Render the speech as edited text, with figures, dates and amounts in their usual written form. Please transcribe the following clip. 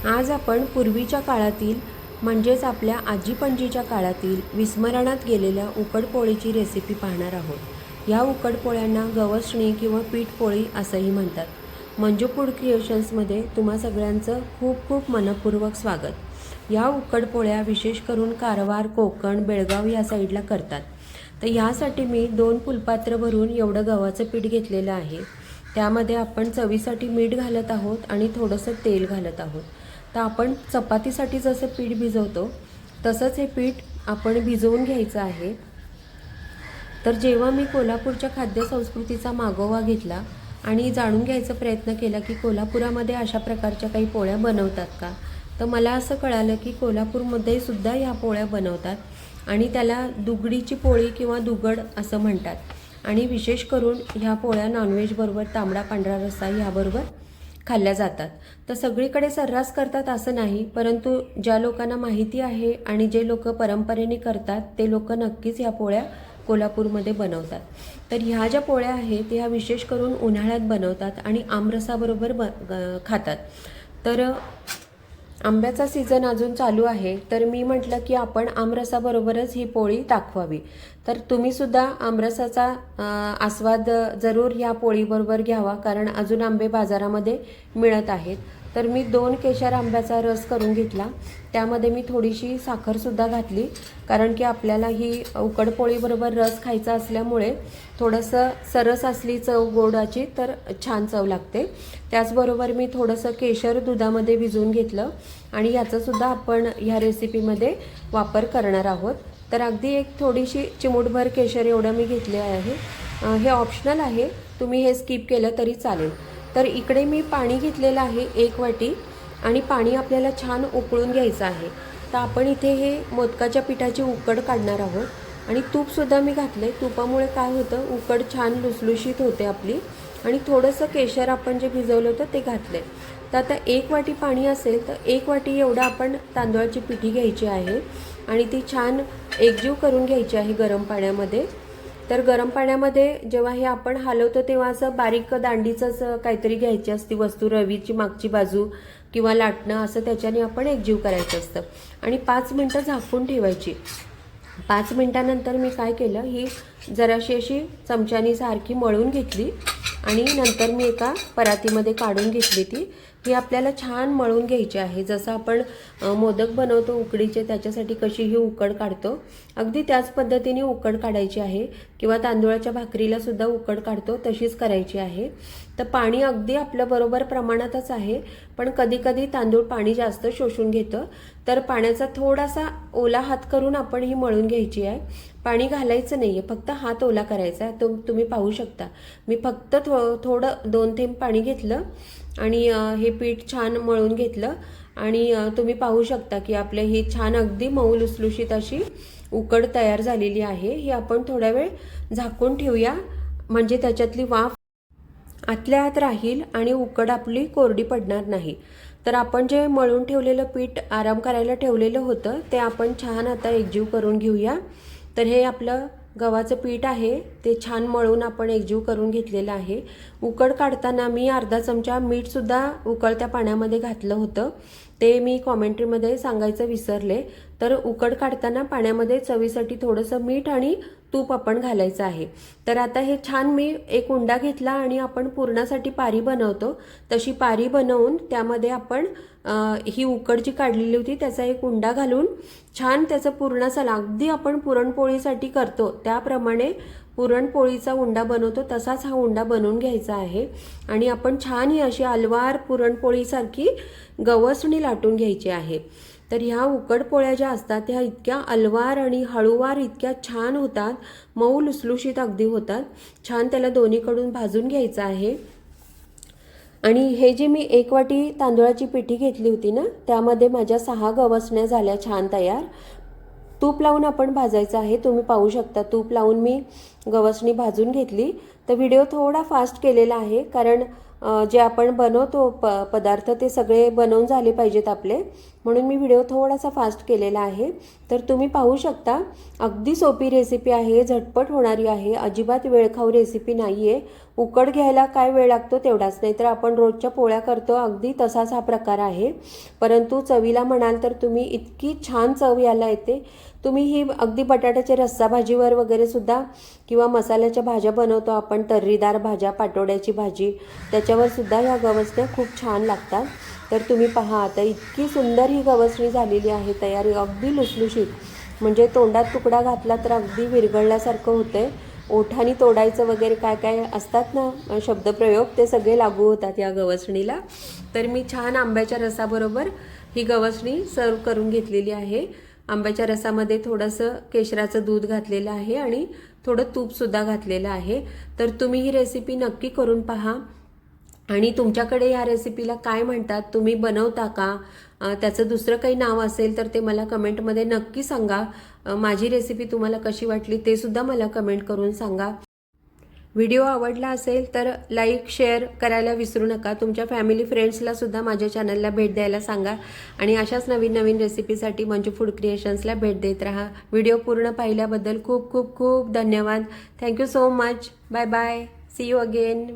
आज आपण पूर्वीच्या काळातील म्हणजेच आपल्या आजी-पणजीच्या काळातील विस्मरणात गेलेल्या उकडपोळीची रेसिपी पाहणार आहोत। या उकडपोळ्यांना गवसणी किंवा पीठपोळी असंही म्हणतात। मंजू फूड क्रिएशन्समध्ये तुम्हा सगळ्यांचं खूप खूप मनपूर्वक स्वागत। या उकडपोळ्या विशेष करून कारवार, कोकण, बेळगाव या साईडला करतात। तर यासाठी मी 2 फुलपात्र भरून एवढं गव्हाचं पीठ घेतलेलं आहे। त्यामध्ये आपण चवीसाठी मीठ घालत आहोत आणि थोडंसं तेल घालत आहोत। तर आपण चपातीसाठी जसं पीठ भिजवतो तसंच हे पीठ आपण भिजवून घ्यायचं आहे। तर जेव्हा मी कोल्हापूरच्या खाद्य संस्कृतीचा मागोवा घेतला आणि जाणून घ्यायचा प्रयत्न केला की कोल्हापुरामध्ये अशा प्रकारच्या काही पोळ्या बनवतात का, तर मला असं कळालं की कोल्हापूरमध्ये सुद्धा या पोळ्या बनवतात आणि त्याला दुगडीची पोळी किंवा दुगड असं म्हणतात। आणि विशेष करून ह्या पोळ्या नॉनव्हेज बरोबर, तांबडा पांढरा रस्सा ह्याबरोबर खाल्ल्या जातात। तर सगळीकडे सर्रास करतात असं नाही, परंतु ज्या लोकांना माहिती आहे आणि जे लोक परंपरेने करतात ते लोक नक्कीच ह्या पोळ्या कोल्हापूरमध्ये बनवतात। तर ह्या ज्या पोळ्या आहेत ह्या विशेष करून उन्हाळ्यात बनवतात आणि आमरसाबरोबर खातात। तर आंब्याचा सीझन अजून चालू आहे, तर मी म्हटलं की आपण आमरसाबरोबरच ही पोळी दाखवावी। तर तुम्ही सुद्धा आमरसाचा आस्वाद जरूर ह्या पोळीबरोबर घ्यावा, कारण अजून आंबे बाजारामध्ये मिळत आहेत। तर मी 2 केशर आंब्याचा रस करून घेतला, त्यामध्ये मी थोडीशी साखरसुद्धा घातली, कारण की आपल्याला ही उकडपोळीबरोबर रस खायचा असल्यामुळे थोडंसं सरस असली चव गोडाची तर छान चव लागते। त्याचबरोबर मी थोडंसं केशर दुधामध्ये भिजवून घेतलं आणि याचासुद्धा आपण ह्या रेसिपीमध्ये वापर करणार आहोत। तर अगदी एक थोडीशी चिमूटभर केशर एवढं मी घेतले आहे। हे ऑप्शनल आहे, तुम्ही हे स्किप केलं तरी चालेल। तर इकडे मी पाणी घेतलेलं आहे 1 वाटी आणि पाणी आपल्याला छान उकळून घ्यायचं आहे। तर आपण इथे हे मोदकाच्या पिठाची उकड काढणार आहोत आणि तूपसुद्धा मी घातले। तुपामुळे काय होतं, उकड छान लुसलुशीत होते आपली। आणि थोडंसं केशर आपण जे भिजवलं होतं ते घातले। तर आता 1 वाटी पाणी असेल तर 1 वाटी एवढं आपण तांदळाची पिठी घ्यायची आहे आणि ती छान एकजीव करून घ्यायची आहे गरम पाण्यामध्ये। तर गरम पाण्यामध्ये जेव्हा हे आपण हलवतो तेव्हा असं बारीक दांडीचंच काहीतरी घ्यायची असती वस्तू, रवीची मागची बाजू किंवा लाटणं, असं त्याच्याने आपण एकजीव करायचं असतं आणि 5 मिनटं झाकून ठेवायची। 5 मिनटानंतर मी काय केलं, ही जराशी अशी चमच्यानी सारखी मळून घेतली आणि नंतर मी एका परातीमध्ये काढून घेतली। ही आपल्याला छान मळून घ्यायची आहे, जसं आपण मोदक बनवतो उकडीचे त्याच्यासाठी कशी ही उकड काढतो अगदी त्याच पद्धतीने उकड काढायची आहे, किंवा तांदूळाच्या भाकरीला सुद्धा उकड काढतो तशीच करायची आहे। तर पाणी अगदी आपल्या बरोबर प्रमाणातच आहे, पण कधी कधी तांदूळ पाणी जास्त शोषून घेतं, तर पाण्याचा थोडासा ओला हात करून आपण ही मळून घ्यायची आहे। पाणी घालायचं नाही आहे, फक्त हात ओला करायचा आहे। तुम्ही पाहू शकता मी फक्त थोडं 2 थेंब पाणी घेतलं आणि हे पीठ छान मळून घेतलं आणि तुम्ही पाहू शकता की आपले ही छान अगदी मऊ लुसलुशीत अशी उकड तयार झालेली आहे। ही आपण थोडा वेळ झाकून ठेवूया, म्हणजे त्याच्यातली वाफ आतल्या आत राहील आणि उकड आपली कोरडी पडणार नाही। तर आपण जे मळून ठेवलेलं पीठ आराम करायला ठेवलेलं होतं ते आपण छान आता एकजीव करून घेऊया। तर हे आपलं गव्हाचं पीठ आहे ते छान मळून आपण एकजीव करून घेतलेलं आहे। उकड काढताना मी अर्धा चमचा मीठसुद्धा उकळत्या पाण्यामध्ये घातलं होतं, ते मी कॉमेंट्रीमध्ये सांगायचं विसरले। तर उकड काढताना पाण्यामध्ये चवीसाठी थोडंसं मीठ आणि तूप आपण घालायचं आहे। तर आता हे छान मी एक उंडा घेतला आणि आपण पुरणासाठी पारी बनवतो तशी पारी बनवून त्यामध्ये आपण ही उकड जी काढलेली होती त्याचा एक उंडा घालून छान त्याचं पुरणाचा अगदी आपण पुरणपोळीसाठी करतो त्याप्रमाणे पुरणपोळीचा उंडा बनवतो तसाच हा उंडा बनवून घ्यायचा आहे। आणि आपण छान ही अशी अलवार पुरणपोळीसारखी गवसणी लाटून घ्यायची आहे। तर ह्या उकडपोळ्या ज्या असतात ह्या इतक्या अलवार आणि हळूवार इतक्या छान होतात, मऊ लुसलुशीत अगदी होतात। छान त्याला दोन्हीकडून भाजून घ्यायचं आहे। आणि हे जे मी 1 वाटी तांदूळाची पिठी घेतली होती ना, त्यामध्ये माझ्या 6 गवसण्या झाल्या छान तयार। तूप लावून आपण भाजायचं आहे, तुम्ही पाहू शकता तूप लावून मी गवसणी भाजून घेतली। तर व्हिडिओ थोडा फास्ट केलेला आहे, कारण जे आपण बनवतो पदार्थ ते सगळे बनवून झाले पाहिजेत आपले। म्हणून मी व्हिडिओ थोडासा फास्ट केलेला आहे। तर तुम्ही पाहू शकता, अगदी सोपी रेसिपी आहे, झटपट होणारी आहे, अजिबात वेळखाऊ रेसिपी नाही आहे। उकड घ्यायला काय वेळ लागतो तेवढाच, नाही तर आपण रोजच्या पोळ्या करतो अगदी तसाच हा प्रकार आहे। परंतु चवीला म्हणाल तर तुम्ही इतकी छान चव याला येते। तुम्ही ही अगदी बटाट्याच्या रस्सा भाजीवर वगैरे सुद्धा, किंवा मसाल्याच्या भाज्या बनवतो आपण, तर्रीदार भाज्या, पाटोड्याची भाजी, त्याच्यावर सुद्धा ह्या गवसण्या खूप छान लागतात। तर तुम्ही पहा, आता इतकी सुंदर ही गवसणी झालेली आहे तयार, अगदी लुसलुशीत, म्हणजे तोंडात तुकडा घातला तर अगदी विरघळल्यासारखं होतंय। ओठानी तोडायचं वगैरे काय काय असतात ना शब्दप्रयोग, ते सगळे लागू होतात या गवसणीला। तर मी छान आंब्याच्या रसाबरोबर ही गवसणी सर्व करून घेतलेली आहे। आंब्याच्या रसामध्ये थोडंसं केशराचं दूध घातलेलं आहे आणि थोडं तूपसुद्धा घातलेलं आहे। तर तुम्ही ही रेसिपी नक्की करून पहा, आणि तुमच्याकडे या रेसिपीला काय म्हणतात, तुम्ही बनवता का, त्याचं दुसरं काही नाव असेल तर ते मला कमेंटमध्ये नक्की सांगा। माझी रेसिपी तुम्हाला कशी वाटली ते सुद्धा मला कमेंट करून सांगा। व्हिडिओ आवडला असेल तर लाईक शेअर करायला विसरू नका। तुमच्या फॅमिली फ्रेंड्सला सुद्धा माझ्या चॅनलला भेट द्यायला सांगा, आणि अशाच नवीन नवीन रेसिपीसाठी मंजू फूड क्रिएशन्सला भेट देत राहा। व्हिडिओ पूर्ण पाहिल्याबद्दल खूप खूप खूप धन्यवाद। Thank you so much. Bye bye, see you again.